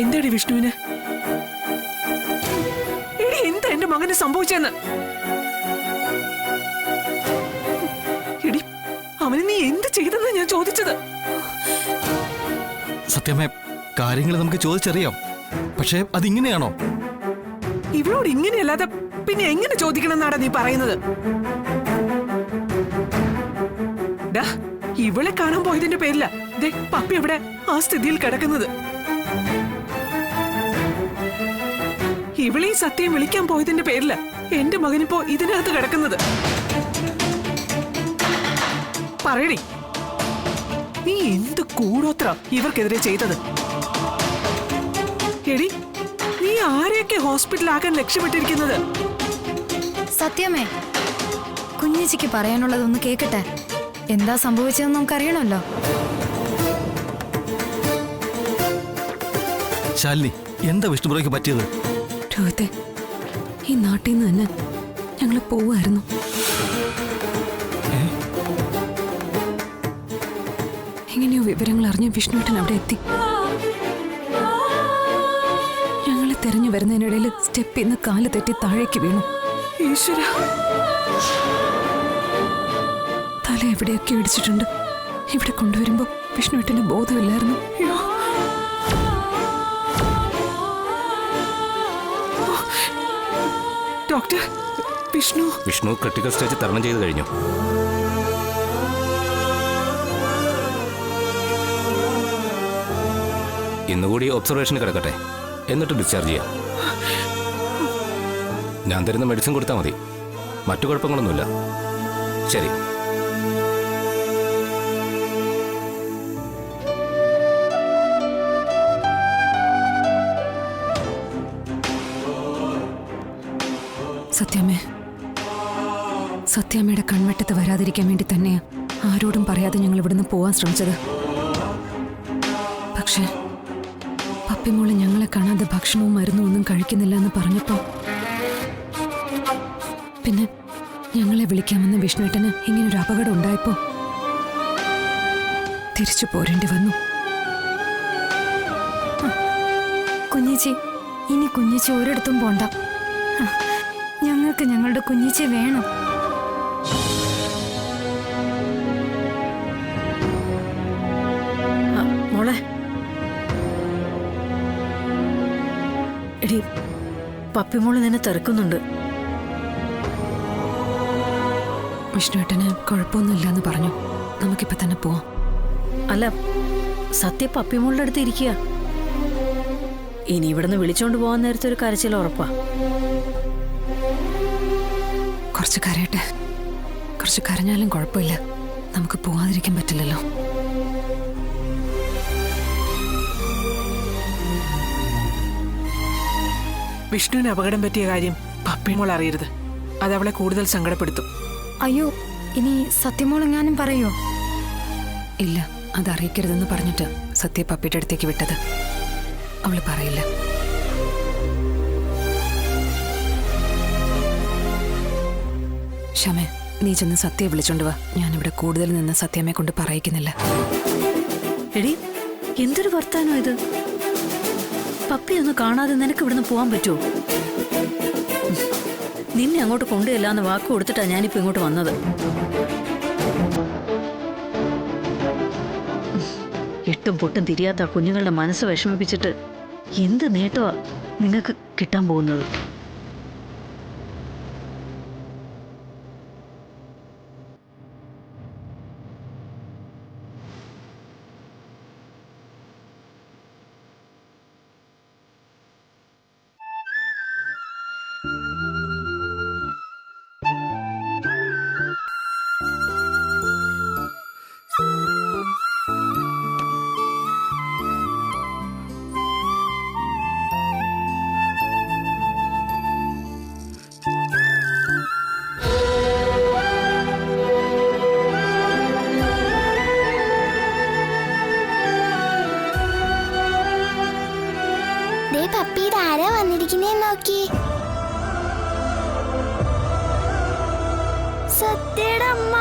എന്താടി വിഷ്ണുവിന്? എടി എന്താ എന്റെ മകന് സംഭവിച്ചെന്ന്? എടി അവന് നീ എന്ത് ചെയ്തെന്ന് ഞാൻ ചോദിച്ചത്. സത്യമേ, കാര്യങ്ങൾ നമുക്ക് ചോദിച്ചറിയാം. പക്ഷെ അതിങ്ങനെയാണോ? ഇവളോട് ഇങ്ങനെയല്ലാതെ പിന്നെ എങ്ങനെ ചോദിക്കണമെന്നാടാ നീ പറയുന്നത്? ഇവളെ കാണാൻ പോയതിന്റെ പേരില പപ്പി ഇവിടെ ആ സ്ഥിതിയിൽ കിടക്കുന്നത്. ഇവളീ സത്യം വിളിക്കാൻ പോയതിന്റെ പേരില എന്റെ മകനിപ്പോ ഇതിനകത്ത് കിടക്കുന്നത്. പറയടി, നീ എന്ത് കൂടോത്ര ഇവർക്കെതിരെ ചെയ്തത്? എടി, നീ ആരെയൊക്കെ ഹോസ്പിറ്റലാക്കാൻ ലക്ഷ്യമിട്ടിരിക്കുന്നത്? സത്യമേ, കുഞ്ഞേച്ചിക്ക് പറയാനുള്ളതൊന്ന് കേക്കട്ടെ. എന്താ സംഭവിച്ചതെന്ന് നമുക്കറിയണമല്ലോ. ശാലിനി, എന്താ വിഷ്ണുപുരയ്ക്ക് പറ്റിയത്? രോഹിത്തെ, ഈ നാട്ടിൽ നിന്ന് തന്നെ ഞങ്ങൾ പോവായിരുന്നു. എങ്ങനെയോ വിവരങ്ങൾ അറിഞ്ഞ് വിഷ്ണുവേട്ടൻ അവിടെ എത്തി. ഞങ്ങളെ തെരഞ്ഞു വരുന്നതിനിടയിൽ സ്റ്റെപ്പിൽ നിന്ന് കാല് തെറ്റി താഴേക്ക് വീണു. ഈശ്വര, തല എവിടെയൊക്കെ ഇടിച്ചിട്ടുണ്ട്. ഇവിടെ കൊണ്ടുവരുമ്പോ വിഷ്ണുവേട്ടന് ബോധമില്ലായിരുന്നു. ഡോക്ടർ, വിഷ്ണു ക്രിട്ടിക്കൽ സ്റ്റേജ് തരണം ചെയ്ത് കഴിഞ്ഞു. ഇന്നുകൂടി ഒബ്സർവേഷന് കിടക്കട്ടെ, എന്നിട്ട് ഡിസ്ചാർജ് ചെയ്യാം. ഞാൻ തരുന്ന മെഡിസിൻ കൊടുത്താൽ മതി. മറ്റു കുഴപ്പങ്ങളൊന്നുമില്ല. ശരി. സത്യാമ്മയുടെ കൺവെട്ടത്ത് വരാതിരിക്കാൻ വേണ്ടി തന്നെയാ ആരോടും പറയാതെ ഞങ്ങൾ ഇവിടുന്ന് പോവാൻ ശ്രമിച്ചത്. പക്ഷേ പപ്പിമോള് ഞങ്ങളെ കാണാതെ ഭക്ഷണവും മരുന്നും ഒന്നും കഴിക്കുന്നില്ല എന്ന് പറഞ്ഞപ്പോ പിന്നെ ഞങ്ങളെ വിളിക്കാമെന്ന് വിഷ്ണുവേട്ടന് ഇങ്ങനൊരു അപകടം ഉണ്ടായപ്പോ തിരിച്ചു പോരേണ്ടി വന്നു. കുഞ്ഞേച്ചി, ഇനി കുഞ്ഞേച്ചി ഒരിടത്തും പോണ്ട. ഞങ്ങൾക്ക് ഞങ്ങളുടെ കുഞ്ഞേച്ചി വേണം. മോളെ, എടി, പപ്പിമോള് നിന്നെ തിരക്കുന്നുണ്ട്. വിഷ്ണുവേട്ടന് കുഴപ്പമൊന്നുമില്ലെന്ന് പറഞ്ഞു. നമുക്കിപ്പോ തന്നെ പോവാം. അല്ല, സത്യ പപ്പിമോളുടെ അടുത്ത് ഇരിക്കുക. ഇനി ഇവിടുന്ന് വിളിച്ചോണ്ട് പോകാൻ നേരത്തെ ഒരു കരച്ചിൽ ഉറപ്പാ. കുറച്ച് കരയട്ടെ. കുറച്ച് കരഞ്ഞാലും കുഴപ്പമില്ല. നമുക്ക് പോവാതിരിക്കാൻ പറ്റില്ലല്ലോ. വിഷ്ണുവിന് അപകടം പറ്റിയ കാര്യം പപ്പിമോൾ അറിയരുത്. അതവളെ കൂടുതൽ സങ്കടപ്പെടുത്തും. അയ്യോ, ഇനി സത്യമോളെങ്ങാനും പറയോ? ഇല്ല, അതറിയിക്കരുതെന്ന് പറഞ്ഞിട്ട് സത്യ പപ്പിയുടെ അടുത്തേക്ക് വിട്ടത്. അവള് പറയില്ല. ക്ഷമേ, നീ ചെന്ന് സത്യയെ വിളിച്ചോണ്ട് വാ. ഞാനിവിടെ കൂടുതൽ നിന്ന് സത്യമേ കൊണ്ട് പറയിക്കുന്നില്ല. എടി, എന്തൊരു വർത്താനോ ഇത്? പപ്പിയൊന്നും കാണാതെ നിനക്ക് ഇവിടുന്ന് പോകാൻ പറ്റുമോ? നിന്നെ അങ്ങോട്ട് കൊണ്ടുചെല്ലാന്ന് വാക്ക് കൊടുത്തിട്ടാ ഞാനിപ്പോ ഇങ്ങോട്ട് വന്നത്. എട്ടും പൊട്ടും തിരിയാത്ത കുഞ്ഞുങ്ങളുടെ മനസ്സ് വിഷമിപ്പിച്ചിട്ട് എന്ത് നേട്ടമാ നിങ്ങൾക്ക് കിട്ടാൻ പോകുന്നത്? പപ്പി ആരാ വന്നിരിക്കുന്നേ നോക്കി. സത്യയുടെ അമ്മ.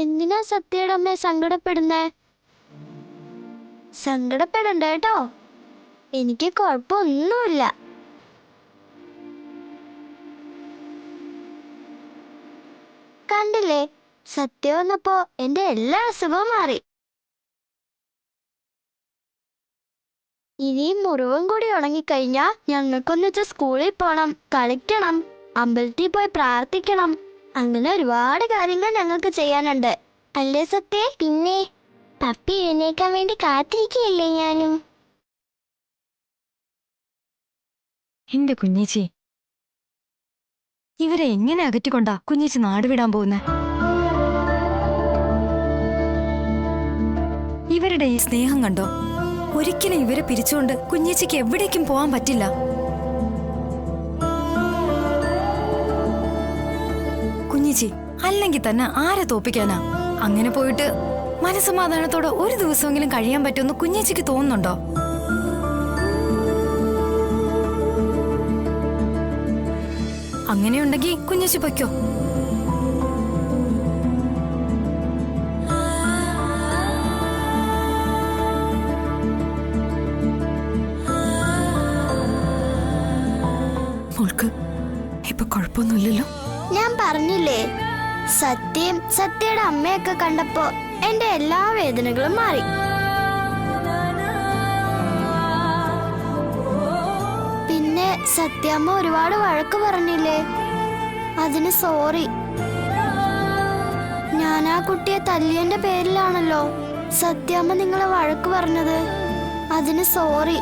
എന്തിനാ സത്യയുടെ അമ്മ സങ്കടപ്പെടുന്നേ? സങ്കടപ്പെടണ്ട കേട്ടോ, എനിക്ക് കുഴപ്പമൊന്നുമില്ല. കണ്ടില്ലേ, സത്യം വന്നപ്പോ എന്റെ എല്ലാ അസുഖവും മാറി. ഇനിയും മുറിവും കൂടി ഉണങ്ങിക്കഴിഞ്ഞാ ഞങ്ങൾക്കൊന്നിച്ച് സ്കൂളിൽ പോണം, കളിക്കണം, അമ്പലത്തിൽ പോയി പ്രാർത്ഥിക്കണം. അങ്ങനെ ഒരുപാട് കാര്യങ്ങൾ ഞങ്ങൾക്ക് ചെയ്യാനുണ്ട്, അല്ലേ സത്യ? പിന്നെ പപ്പി എഴുന്നേക്കാൻ വേണ്ടി കാത്തിരിക്കുകയല്ലേ ഞാനും. എന്റെ കുഞ്ഞേച്ചി, ഇവരെ എങ്ങനെ അകറ്റിക്കൊണ്ടാ കുഞ്ഞേച്ചി നാടുവിടാൻ പോകുന്നേ? ഇവരുടെ ഈ സ്നേഹം കണ്ടോ? ഒരിക്കലും ഇവരെ പിരിച്ചുകൊണ്ട് കുഞ്ഞേച്ചിക്ക് എവിടേക്കും പോവാൻ പറ്റില്ല. കുഞ്ഞേച്ചി അല്ലെങ്കിൽ തന്നെ ആരെ തോപ്പിക്കാനാ? അങ്ങനെ പോയിട്ട് മനസ്സമാധാനത്തോടെ ഒരു ദിവസമെങ്കിലും കഴിയാൻ പറ്റുമെന്ന് കുഞ്ഞേച്ചിക്ക് തോന്നുന്നുണ്ടോ? അങ്ങനെയുണ്ടെങ്കിൽ കുഞ്ഞേച്ചി പൊയ്ക്കോ. മോൾക്ക് ഇപ്പൊ കുഴപ്പമൊന്നുമില്ലല്ലോ? ഞാൻ പറഞ്ഞില്ലേ, സത്യയുടെ അമ്മയൊക്കെ കണ്ടപ്പോ എന്റെ എല്ലാ വേദനകളും മാറി. പിന്നെ സത്യാമ്മ ഒരുപാട് വഴക്ക് പറഞ്ഞില്ലേ, അതിന് സോറി. ഞാൻ ആ കുട്ടിയെ തല്ലിയന്റെ പേരിലാണല്ലോ സത്യാമ്മ നിങ്ങളെ വഴക്ക് പറഞ്ഞത്. അതിന് സോറി.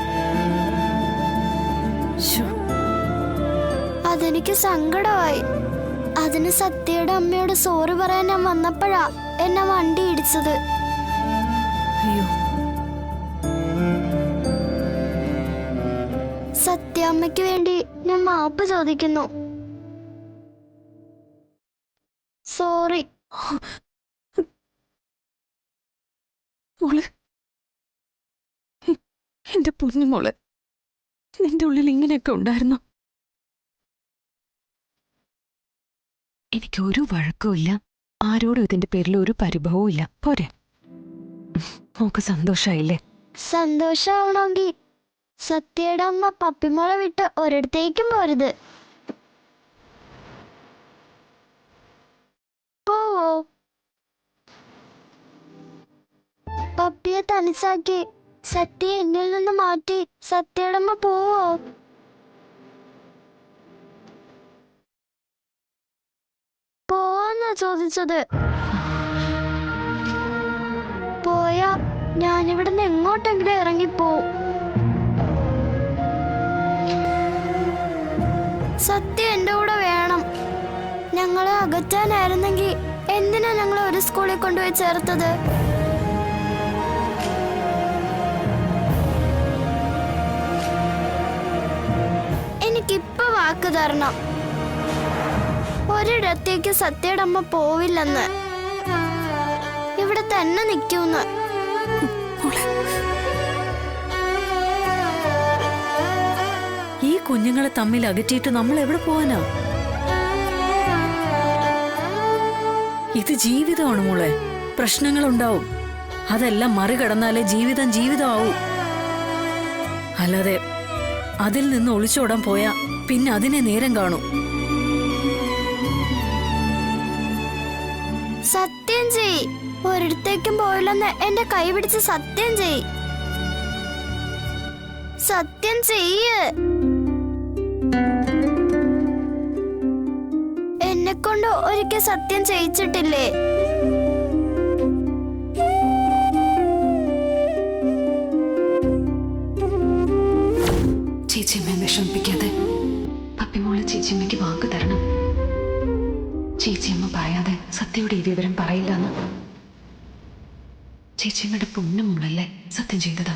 അതെനിക്ക് സങ്കടമായി. അതിന് സത്യയുടെ അമ്മയോട് സോറി പറയാൻ ഞാൻ വന്നപ്പോഴാ എന്നെ വണ്ടി ഇടിച്ചത്. അയ്യോ, സത്യാമ്മയ്ക്ക് വേണ്ടി ഞാൻ മാപ്പ് ചോദിക്കുന്നു. സോറി. മോളെ, എന്റെ പൊന്നു മോളെ, നിന്റെ ഉള്ളിൽ ഇങ്ങനെയൊക്കെ ഉണ്ടായിരുന്നു? എനിക്ക് ഒരു വഴക്കവുമില്ല, ആരോടും ഇതിന്റെ പേരിൽ ഒരു പരിഭവവും ഇല്ല. പോരെ? മോക്ക് സന്തോഷായില്ലേ? സന്തോഷാവണമെങ്കിൽ സത്യയുടെ അമ്മ പപ്പിമോളെ വിട്ട് ഒരിടത്തേക്കും പോരുത്. പോവോ? പപ്പിയെ തനിച്ചാക്കി സത്യ എന്നിൽ നിന്ന് മാറ്റി സത്യയുടെ അമ്മ പോവോ? പോവാന്നാ ചോദിച്ചത്. പോയാ ഞാനിവിടുന്ന് എങ്ങോട്ടെങ്കിലും ഇറങ്ങിപ്പോവും. സത്യം എന്റെ കൂടെ വേണം. ഞങ്ങളെ അകറ്റാനായിരുന്നെങ്കിൽ എന്തിനാ ഞങ്ങളെ ഒരു സ്കൂളിൽ കൊണ്ടുപോയി ചേർത്തത്? എനിക്കിപ്പോ വാക്ക് തരണം, ഒരിടത്തേക്ക് സത്യയുടെ അമ്മ പോവില്ലെന്ന്, ഇവിടെ തന്നെ നിൽക്കൂന്ന്. ഈ കുഞ്ഞുങ്ങളെ തമ്മിൽ അകറ്റിയിട്ട് നമ്മൾ എവിടെ പോവാനാ? ഇത് ജീവിതമാണ് മോളെ, പ്രശ്നങ്ങളുണ്ടാവും. അതെല്ലാം മറികടന്നാലേ ജീവിതം ജീവിതമാവൂ. അല്ലാതെ അതിൽ നിന്ന് ഒളിച്ചോടാൻ പോയാ പിന്നെ അതിനെ നേരം കാണും. സത്യം ചെയ്, ഒരിടത്തേക്കും പോയില്ലെന്ന് എന്റെ കൈ പിടിച്ച് സത്യം ചെയ്. സത്യം ചെയ്യ്. എന്നെക്കൊണ്ട് ഒരിക്കൽ സത്യം ചെയ്യിച്ചിട്ടില്ലേ? ചേച്ചിയമ്മയെ വിഷമിപ്പിക്കാതെ പപ്പിമോളെ ചേച്ചിയമ്മയ്ക്ക് വാക്ക് തരണം. ചേച്ചിയമ്മ പറയാതെ സത്യയുടെ ഈ വിവരം പറയില്ലെന്ന്. ചേച്ചിയമ്മയുടെ പൊന്നുമോളല്ലേ സത്യം ചെയ്തതാ.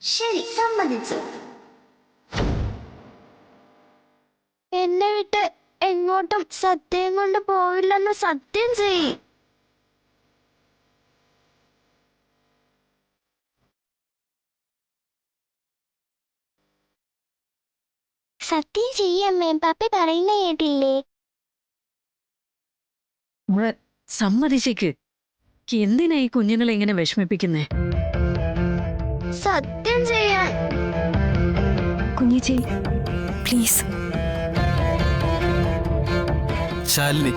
ശരി, സമ്മതിച്ചു. എന്നെ വിട്ട് എങ്ങോട്ടും സത്യം കൊണ്ട് പോവില്ലെന്ന് സത്യം ചെയ്യ്. സത്യം ചെയ്യമ്മേ, പപ്പി പറയുന്ന കേട്ടില്ലേ? മോളെ സമ്മതിച്ചേക്ക്. എന്തിനാ ഈ കുഞ്ഞുങ്ങളെ ഇങ്ങനെ വിഷമിപ്പിക്കുന്നേ? സത്യം ചെയ്യാൻ. കുഞ്ഞേച്ചി പ്ലീസ്. ശാലിനി,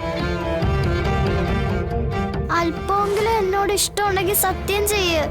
അല്പമെങ്കിലും എന്നോട് ഇഷ്ടമുണ്ടെങ്കിൽ സത്യം ചെയ്യ്.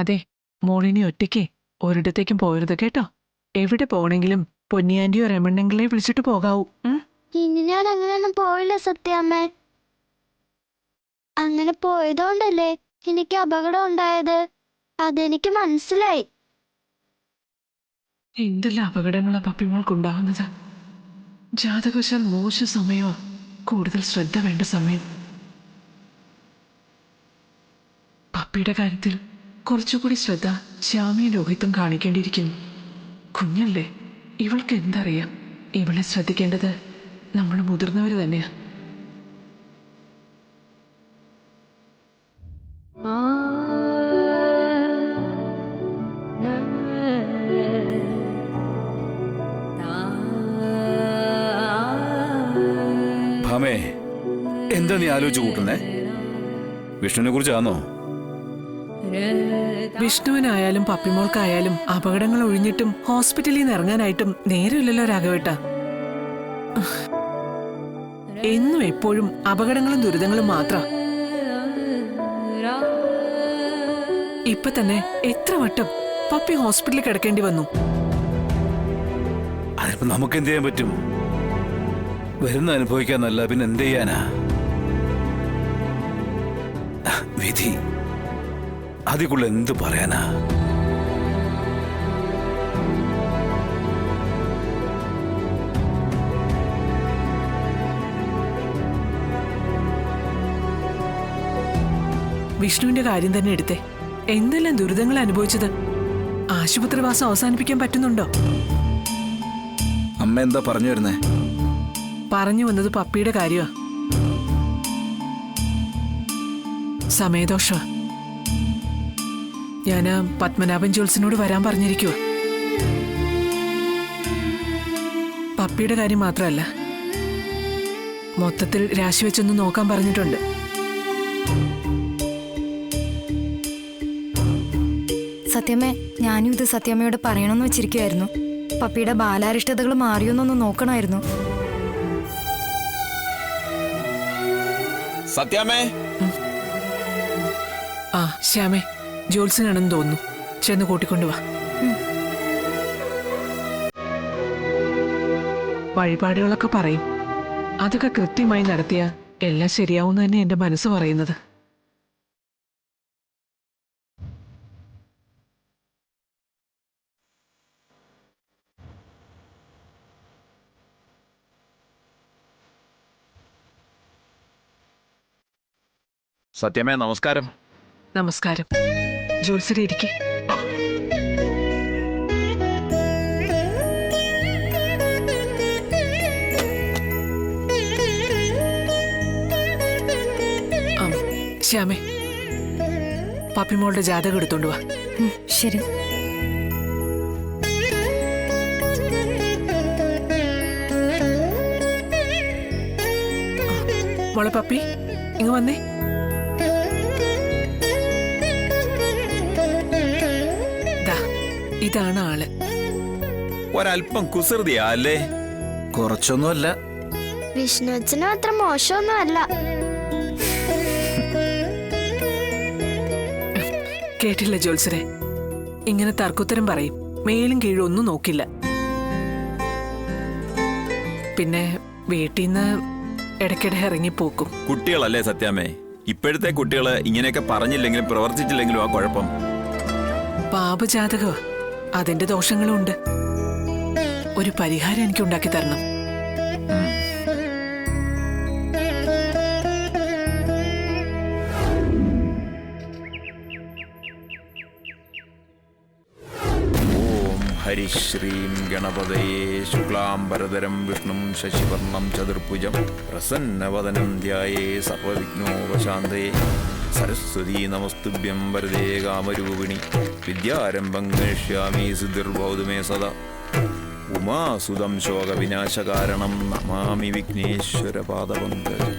അതെ, മോളിനി ഒറ്റയ്ക്ക് ഒരിടത്തേക്കും പോകരുത് കേട്ടോ. എവിടെ പോകണമെങ്കിലും പൊന്നിയാന്റിയോ രമണ്ണങ്ങളെ വിളിച്ചിട്ട് പോകാവൂ. ഇനി ഞാൻ അങ്ങനെയൊന്നും പോയില്ല സത്യാമ്മേ. അങ്ങനെ പോയതുകൊണ്ടല്ലേ എനിക്ക് അപകടം ഉണ്ടായത്. അതെനിക്ക് മനസ്സിലായി. എന്തെല്ലാം അപകടങ്ങളാണ് പപ്പിമോൾക്കുണ്ടാവുന്നത്. ജാതകവശാൽ മോശ സമയമാ, കൂടുതൽ ശ്രദ്ധ വേണ്ട സമയം. പപ്പിയുടെ കാര്യത്തിൽ കുറച്ചുകൂടി ശ്രദ്ധ ശ്യാമിയും രോഹിത്തും കാണിക്കേണ്ടിയിരിക്കുന്നു. കുഞ്ഞല്ലേ, ഇവൾക്ക് എന്തറിയാം? ഇവളെ ശ്രദ്ധിക്കേണ്ടത് നമ്മൾ മുതിർന്നവർ തന്നെയാ. ഭാമേ, എന്താ നീ ആലോചിച്ച് കൂട്ടുന്നേ? വിഷ്ണുവിനെ കുറിച്ചാണോ? വിഷ്ണുവിനായാലും പപ്പിമോൾക്കായാലും അപകടങ്ങൾ ഒഴിഞ്ഞിട്ടും ഹോസ്പിറ്റലിൽ നിന്ന് ഇറങ്ങാനായിട്ടും നേരമില്ലല്ലോ രാഘവേട്ട. എന്നും എപ്പോഴും അപകടങ്ങളും ദുരിതങ്ങളും മാത്രം. ഇപ്പൊ തന്നെ എത്ര വട്ടം പപ്പി ഹോസ്പിറ്റലിൽ കിടക്കേണ്ടി വന്നു. അതിപ്പോ നമുക്ക് എന്ത് ചെയ്യാൻ പറ്റും? വരുന്ന അനുഭവിക്കാന്നല്ല, പിന്നെ എന്ത് ചെയ്യാനാ? വിധി, അതിക്കുള്ള എന്ത് പറയാനാ? വിഷ്ണുവിന്റെ കാര്യം തന്നെ എടുത്തേ. എന്തെല്ലാം ദുരിതങ്ങൾ അനുഭവിച്ചത്. ആശുപത്രിവാസം അവസാനിപ്പിക്കാൻ പറ്റുന്നുണ്ടോ? അമ്മ എന്താ പറഞ്ഞു വരുന്നേ? പറഞ്ഞു വന്നത് പപ്പിയുടെ കാര്യമാ. സമയദോഷ. ഞാന് പത്മനാഭൻ ജോൽസിനോട് വരാൻ പറഞ്ഞിരിക്കുക. പപ്പിയുടെ കാര്യം മാത്രമല്ല, മൊത്തത്തിൽ രാശിവെച്ചൊന്ന് നോക്കാൻ പറഞ്ഞിട്ടുണ്ട്. സത്യമേ, ഞാനും ഇത് സത്യമയോട് പറയണമെന്ന് വെച്ചിരിക്കുമായിരുന്നു. പപ്പിയുടെ ബാലാരിഷ്ടതകൾ മാറിയോന്നൊന്ന് നോക്കണമായിരുന്നു. സത്യാമേ. ആ ശ്യാമേ, ജോൽസിനാണെന്ന് തോന്നുന്നു. ചെന്ന് കൂട്ടിക്കൊണ്ടുവാ. വഴിപാടുകളൊക്കെ പറയും. അതൊക്കെ കൃത്യമായി നടത്തിയ എല്ലാം ശരിയാവുന്ന തന്നെ എന്റെ മനസ്സ് പറയുന്നത്. സത്യമേ, നമസ്കാരം. നമസ്കാരം. ജോത്സരെ ഇരിക്കെ. ശ്യാമേ, പാപ്പിമോളുടെ ജാതകം എടുത്തോണ്ട് വാ. ശരി. മോളെ പപ്പി, ഇങ്ങ് വന്നേ. ഇതാണ് ആള്. ഒരല്പം കുസൃതിയാ അല്ലേ? കുറച്ചൊന്നുമല്ല. വിഷ്ണു അച്ഛനും അത്ര മോശമൊന്നും അല്ല. കേട്ടില്ല ജോത്സരെ, ഇങ്ങനെ തർക്കുത്തരം പറയും, മേലും കീഴും ഒന്നും നോക്കില്ല. പിന്നെ വീട്ടിൽ നിന്ന് ഇടയ്ക്കിടെ ഇറങ്ങിപ്പോക്കും. കുട്ടികളല്ലേ സത്യാമ്മേ, ഇപ്പോഴത്തെ കുട്ടികള് ഇങ്ങനെയൊക്കെ പറഞ്ഞില്ലെങ്കിലും പ്രവർത്തിച്ചില്ലെങ്കിലും ആ കുഴപ്പം. പാപജാതകോ, അതിന്റെ ദോഷങ്ങളും ഉണ്ട്. ഒരു പരിഹാരം എനിക്ക് ഉണ്ടാക്കി തരണം. ഓം ഹരിശ്രീം ഗണപതയേ ശുക്ലാംബരധരം വിഷ്ണും ശശിവർണം ചതുർഭുജം പ്രസന്നവദനം ധ്യായേ സർവവിഘ്നോപശാന്തയേ സരസ്വതീ നമസ്തുഭ്യം വരദേ കാമരൂപിണി വിദ്യാരംഭം ഗണിഷ്യാമി സിദ്ധിർഭവതു മേ സദാ ഉമാസുതം ശോകവിനാശകാരണം നമാമി വിഘ്നേശ്വര പാദപങ്കജം.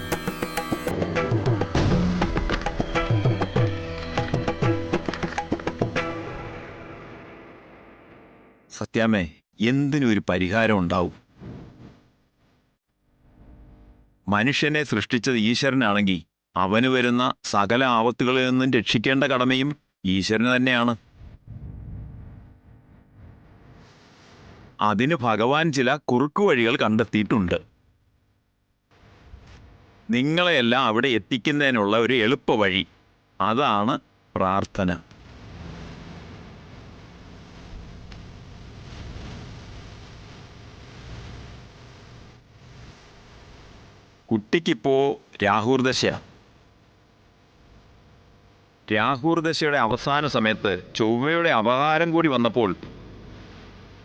സത്യാമ്മേ, എന്തിനൊരു പരിഹാരം ഉണ്ടാവും. മനുഷ്യനെ സൃഷ്ടിച്ചത് ഈശ്വരനാണെങ്കിൽ അവന് വരുന്ന സകല ആപത്തുകളിൽ നിന്നും രക്ഷിക്കേണ്ട കടമയും ഈശ്വരന് തന്നെയാണ്. അതിന് ഭഗവാൻ ചില കുറുക്കുവഴികൾ കണ്ടെത്തിയിട്ടുണ്ട്. നിങ്ങളെയെല്ലാം അവിടെ എത്തിക്കുന്നതിനുള്ള ഒരു എളുപ്പ വഴി, അതാണ് പ്രാർത്ഥന. കുട്ടിക്കിപ്പോ രാഹുർദശയാണ്. രാഹുർദശയുടെ അവസാന സമയത്ത് ചൊവ്വയുടെ അപഹാരം കൂടി വന്നപ്പോൾ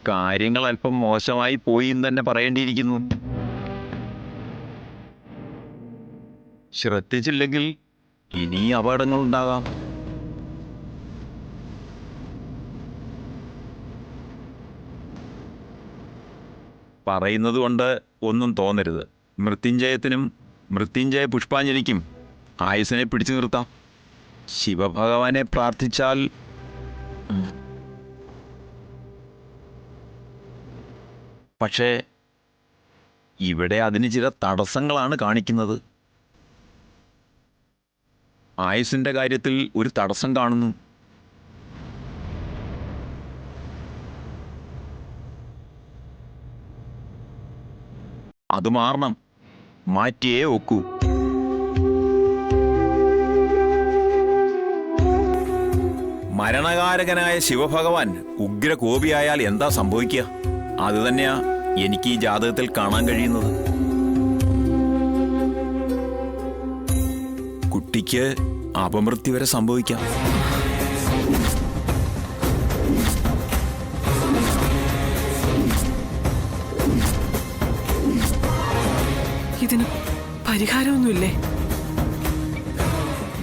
കാര്യങ്ങൾ അല്പം മോശമായി പോയി എന്ന് തന്നെ പറയേണ്ടിയിരിക്കുന്നു. ശ്രദ്ധിച്ചില്ലെങ്കിൽ ഇനി അപകടങ്ങളുണ്ടാകാം. പറയുന്നത് കൊണ്ട് ഒന്നും തോന്നരുത്. മൃത്യുഞ്ജയത്തിനും മൃത്യുഞ്ജയ പുഷ്പാഞ്ജലിക്കും ആയുസിനെ പിടിച്ചു നിർത്താം. ശിവഭഗവാനെ പ്രാർത്ഥിച്ചാൽ പക്ഷേ ഇവിടെ അതിന് ചില തടസ്സങ്ങളാണ് കാണിക്കുന്നത്. ആയുസിൻ്റെ കാര്യത്തിൽ ഒരു തടസ്സം കാണുന്നു. അത് മാറണം, മാറ്റിയേ ഒക്കൂ. മരണകാരകനായ ശിവഭഗവാൻ ഉഗ്രകോപിയായാൽ എന്താ സംഭവിക്കുക? അതുതന്നെയാ എനിക്ക് ഈ ജാതകത്തിൽ കാണാൻ കഴിയുന്നത്. കുട്ടിക്ക് അപമൃത്യു വരെ സംഭവിക്കാം. ഇതിന് പരിഹാരമൊന്നുമില്ലേ?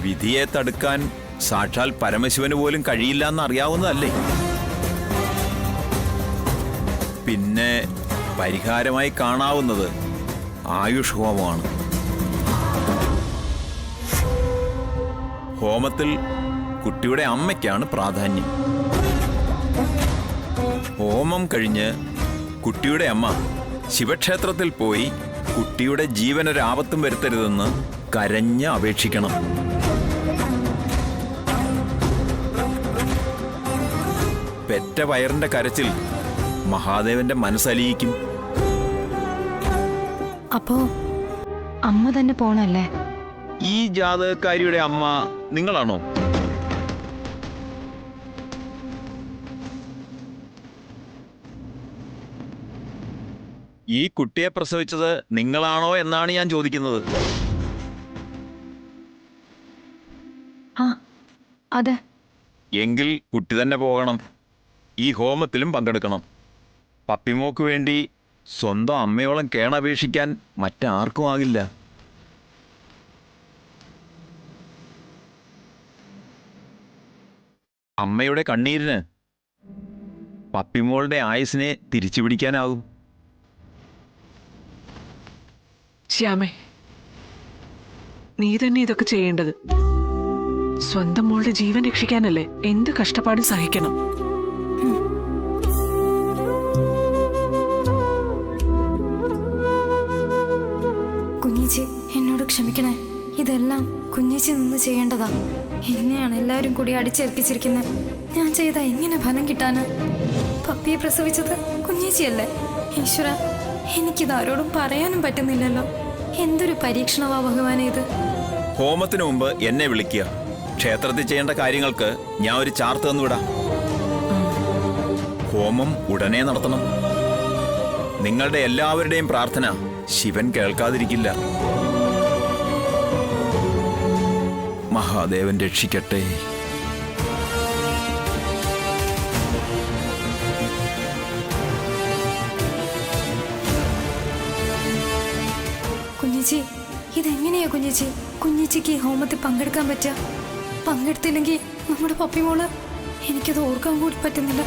വിധിയെ തടുക്കാൻ സാക്ഷാൽ പരമശിവന് പോലും കഴിയില്ല എന്നറിയാവുന്നതല്ലേ. പിന്നെ പരിഹാരമായി കാണാവുന്നത് ആയുഷ് ഹോമമാണ്. ഹോമത്തിൽ കുട്ടിയുടെ അമ്മയ്ക്കാണ് പ്രാധാന്യം. ഹോമം കഴിഞ്ഞ് കുട്ടിയുടെ അമ്മ ശിവക്ഷേത്രത്തിൽ പോയി കുട്ടിയുടെ ജീവനൊരാപത്തും വരുത്തരുതെന്ന് കരഞ്ഞ് അപേക്ഷിക്കണം. പെറ്റ വയറിന്റെ കരച്ചിൽ മഹാദേവന്റെ മനസ്സലിയിക്കും. അപ്പോ അമ്മ തന്നെ പോണല്ലേ? ഈ ജാതകക്കാരിയുടെ അമ്മ നിങ്ങളാണോ? ഈ കുട്ടിയെ പ്രസവിച്ചത് നിങ്ങളാണോ എന്നാണ് ഞാൻ ചോദിക്കുന്നത്. ആ അതെ. എങ്കിൽ കുട്ടി തന്നെ പോകണം. ഈ ഹോമത്തിലും പങ്കെടുക്കണം. പപ്പിമോക്ക് വേണ്ടി സ്വന്തം അമ്മയോളം കേണപേക്ഷിക്കാൻ മറ്റാർക്കും ആകില്ല. അമ്മയുടെ കണ്ണീരിന് പപ്പിമോളുടെ ആയുസിനെ തിരിച്ചു പിടിക്കാനാകും. ശ്യാമേ, നീ തന്നെ ഇതൊക്കെ ചെയ്യേണ്ടത്. സ്വന്തം മോളുടെ ജീവൻ രക്ഷിക്കാനല്ലേ എന്ത് കഷ്ടപ്പാടും സഹിക്കണം. ക്ഷമിക്കണേ. ഇതെല്ലാം കുഞ്ഞേച്ചി നിന്ന് ചെയ്യേണ്ടതാ. എന്നെയാണ് എല്ലാവരും കൂടി അടിച്ചേൽപ്പിച്ചിരിക്കുന്നത്. ഞാൻ ചെയ്ത എങ്ങനെ ഫലം കിട്ടാന്? പപ്പിയെ പ്രസവിച്ചത് കുഞ്ഞേച്ചിയല്ലേ? ഈശ്വര, എനിക്കിതാരോടും പറയാനും പറ്റുന്നില്ലല്ലോ. എന്തൊരു പരീക്ഷണവാ ഭഗവാനെ ഇത്. ഹോമത്തിന് മുമ്പ് എന്നെ വിളിക്കുക. ക്ഷേത്രത്തിൽ ചെയ്യേണ്ട കാര്യങ്ങൾക്ക് ഞാൻ ഒരു ചാർത്ത് തന്നുവിടാം. ഹോമം ഉടനെ നടത്തണം. നിങ്ങളുടെ എല്ലാവരുടെയും പ്രാർത്ഥന ശിവൻ കേൾക്കാതിരിക്കില്ല. മഹാദേവൻ രക്ഷിക്കട്ടെ. കുഞ്ഞേച്ചി, ഇതെങ്ങനെയാ കുഞ്ഞേച്ചി? കുഞ്ഞേച്ചിക്ക് ഈ ഹോമത്തിൽ പങ്കെടുക്കാൻ പറ്റുക? പങ്കെടുത്തില്ലെങ്കിൽ നമ്മുടെ പപ്പിമോള്, എനിക്കത് ഓർക്കാൻ കൂടി പറ്റുന്നില്ല.